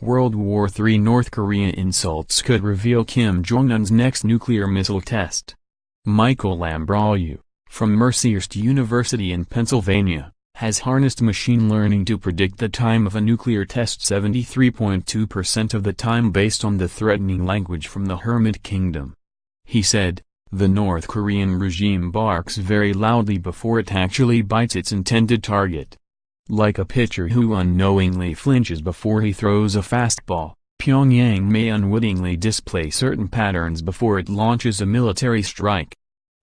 World War III North Korea insults could reveal Kim Jong-un's next nuclear missile test. Michael Lammbrau, from Mercyhurst University in Pennsylvania, has harnessed machine learning to predict the time of a nuclear test 73.2% of the time based on the threatening language from the Hermit Kingdom. He said, "The North Korean regime barks very loudly before it actually bites its intended target. Like a pitcher who unknowingly flinches before he throws a fastball, Pyongyang may unwittingly display certain patterns before it launches a military strike."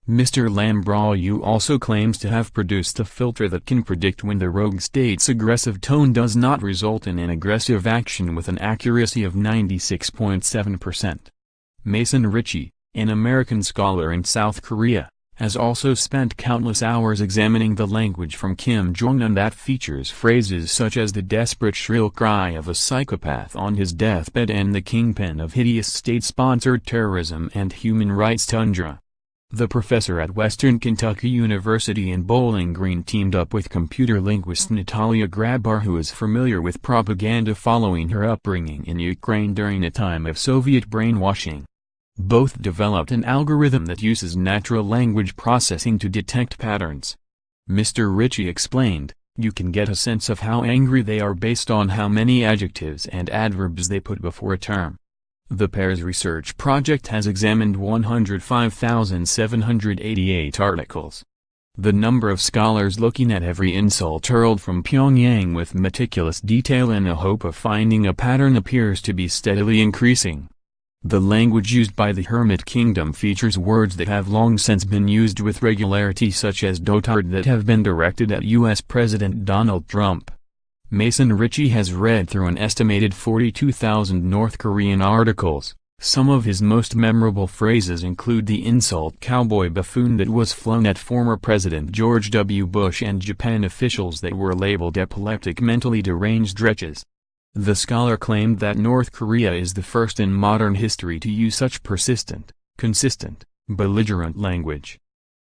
Mr. Lammbrau also claims to have produced a filter that can predict when the rogue state's aggressive tone does not result in an aggressive action with an accuracy of 96.7%. Mason Ritchie, an American scholar in South Korea, has also spent countless hours examining the language from Kim Jong-un that features phrases such as the desperate shrill cry of a psychopath on his deathbed and the kingpin of hideous state-sponsored terrorism and human rights tundra. The professor at Western Kentucky University in Bowling Green teamed up with computer linguist Natalia Grabar, who is familiar with propaganda following her upbringing in Ukraine during a time of Soviet brainwashing. Both developed an algorithm that uses natural language processing to detect patterns. Mr. Ritchie explained, "You can get a sense of how angry they are based on how many adjectives and adverbs they put before a term." The pair's research project has examined 105,788 articles. The number of scholars looking at every insult hurled from Pyongyang with meticulous detail in the hope of finding a pattern appears to be steadily increasing. The language used by the Hermit Kingdom features words that have long since been used with regularity, such as dotard, that have been directed at U.S. President Donald Trump. Mason Ritchie has read through an estimated 42,000 North Korean articles. Some of his most memorable phrases include the insult cowboy buffoon that was flown at former President George W. Bush and Japan officials that were labeled epileptic mentally deranged wretches. The scholar claimed that North Korea is the first in modern history to use such persistent, consistent, belligerent language.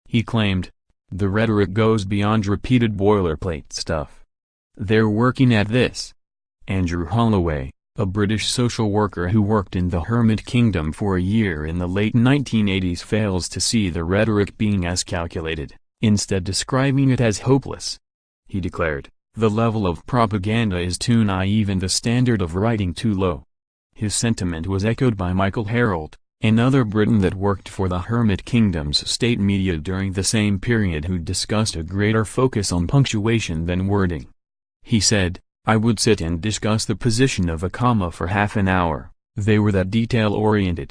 He claimed, "The rhetoric goes beyond repeated boilerplate stuff. They're working at this." Andrew Holloway, a British social worker who worked in the Hermit Kingdom for a year in the late 1980s, fails to see the rhetoric being as calculated, instead describing it as hopeless. He declared, "The level of propaganda is too naive and the standard of writing too low." His sentiment was echoed by Michael Harold, another Briton that worked for the Hermit Kingdom's state media during the same period, who discussed a greater focus on punctuation than wording. He said, "I would sit and discuss the position of a comma for half an hour, they were that detail-oriented."